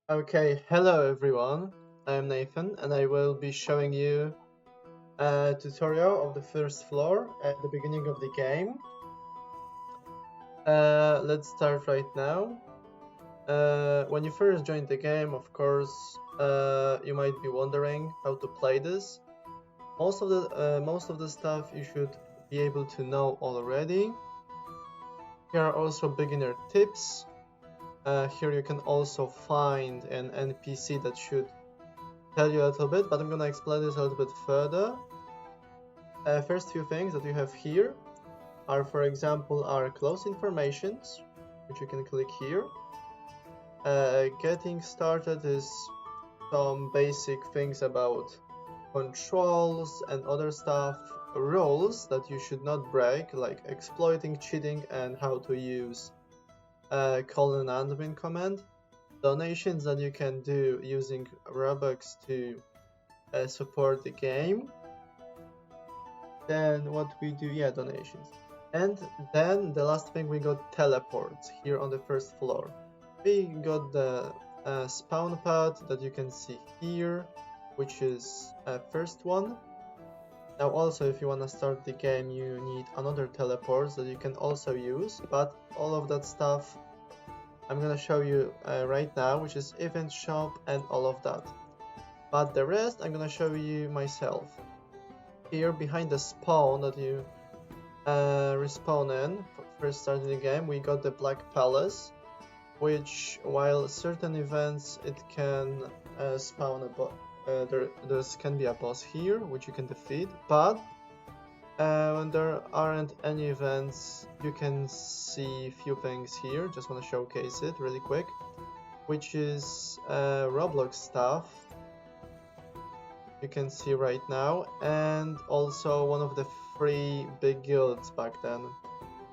Okay, hello everyone. I am Nathan and I will be showing you a tutorial of the first floor at the beginning of the game. Let's start right now. When you first join the game, of course, you might be wondering how to play this. Most of the stuff you should be able to know already. Here are also beginner tips. Here you can also find an NPC that should tell you a little bit, but I'm gonna explain this a little bit further. First few things that you have here are, for example, our close informations, which you can click here. Getting started is some basic things about controls and other stuff, rules that you should not break, like exploiting, cheating, and how to use call an admin command. Donations that you can do using Robux to support the game. Then what we do, yeah, donations. And then the last thing, we got teleports here on the first floor. We got the spawn pad that you can see here, which is first one. Now also, if you want to start the game, you need another teleport that you can also use, but all of that stuff I'm gonna show you right now, which is event shop and all of that. But the rest I'm gonna show you myself. Here behind the spawn that you respawn in, first starting the game, we got the Black Palace, which while certain events it can spawn a boss. There can be a boss here which you can defeat, but when there aren't any events, you can see a few things here. Just want to showcase it really quick, which is Roblox stuff you can see right now, and also one of the three big guilds back then,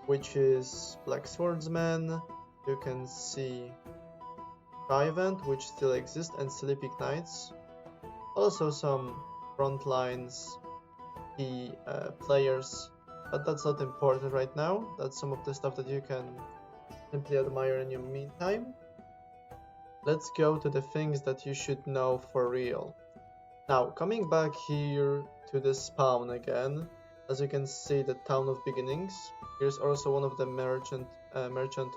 which is Black Swordsman. You can see Private, which still exists, and Sleeping Knights. Also some frontlines, key players, but that's not important right now. That's some of the stuff that you can simply admire in your meantime. Let's go to the things that you should know for real. Now, coming back here to the spawn again, as you can see, the town of beginnings. Here's also one of the merchant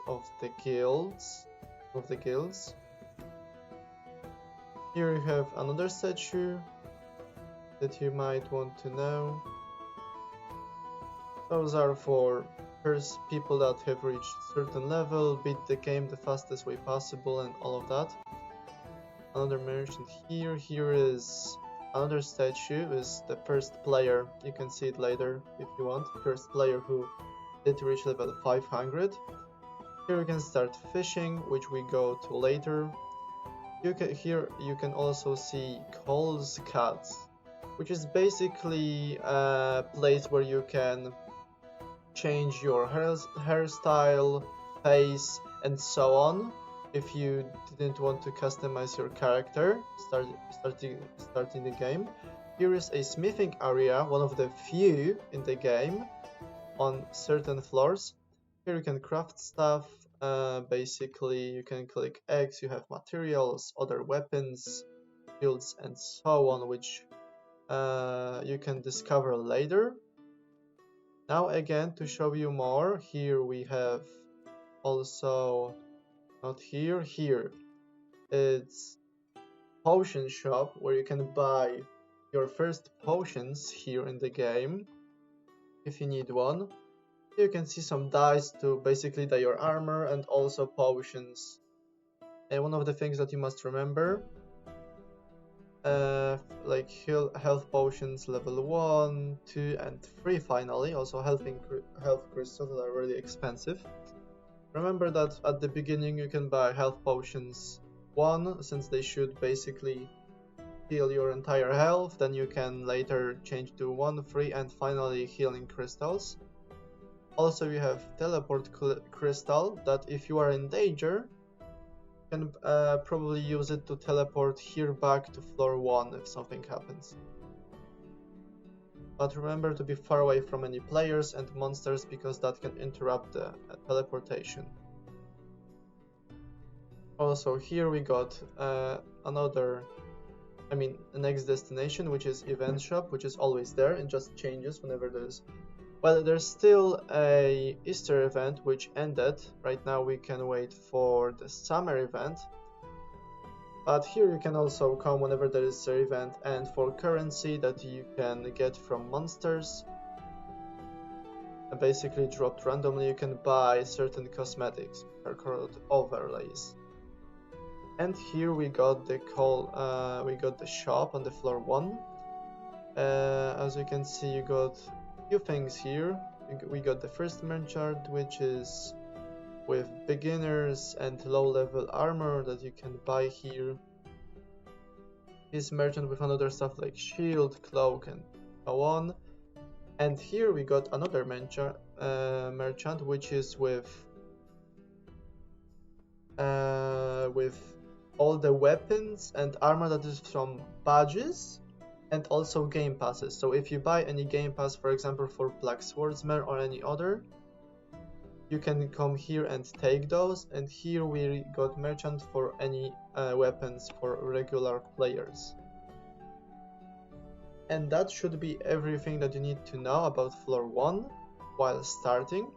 of the guilds. Here you have another statue that you might want to know. Those are for first people that have reached certain level, beat the game the fastest way possible, and all of that. Another merchant here. Here is another statue, is the first player. You can see it later if you want. First player who did reach level 500. Here you can start fishing, which we go to later. Here you can also see Cole's Cut, which is basically a place where you can change your hairstyle, face, and so on. If you didn't want to customize your character starting the game. Here is a smithing area, one of the few in the game on certain floors. Here you can craft stuff. Basically you can click X, you have materials, other weapons, builds, and so on, which you can discover later. Now again, to show you more, here we have also, not here, it's potion shop, where you can buy your first potions here in the game if you need one. Here you can see some dice to basically dye your armor, and also potions. And one of the things that you must remember, like health potions level 1, 2, and 3 finally, also health crystals that are really expensive. Remember that at the beginning you can buy health potions 1, since they should basically heal your entire health, then you can later change to 1, 3, and finally healing crystals. Also you have teleport crystal, that if you are in danger, you can probably use it to teleport here back to floor 1 if something happens. But remember to be far away from any players and monsters, because that can interrupt the teleportation. Also here we got the next destination, which is event shop, which is always there and just changes whenever there's, well, there's still a Easter event which ended. Right now we can wait for the summer event, but here you can also come whenever there is an event, and for currency that you can get from monsters, basically dropped randomly, you can buy certain cosmetics, are called overlays. And here we got the shop on the floor 1. As you can see, you got a few things here. We got the first merchant, which is with beginners and low-level armor that you can buy here. This merchant with another stuff like shield, cloak, and so on. And here we got another merchant, which is with all the weapons and armor that is from badges and also game passes. So if you buy any game pass, for example for Black Swordsman or any other, you can come here and take those. And here we got merchant for any weapons for regular players. And that should be everything that you need to know about floor 1 while starting.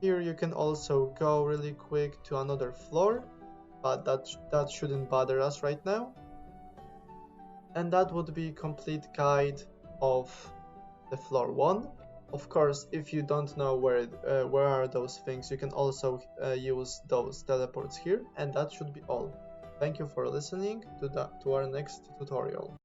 Here you can also go really quick to another floor, but that shouldn't bother us right now. And that would be complete guide of the floor 1. Of course, if you don't know where are those things, you can also use those teleports here, and that should be all. Thank you for listening to our next tutorial.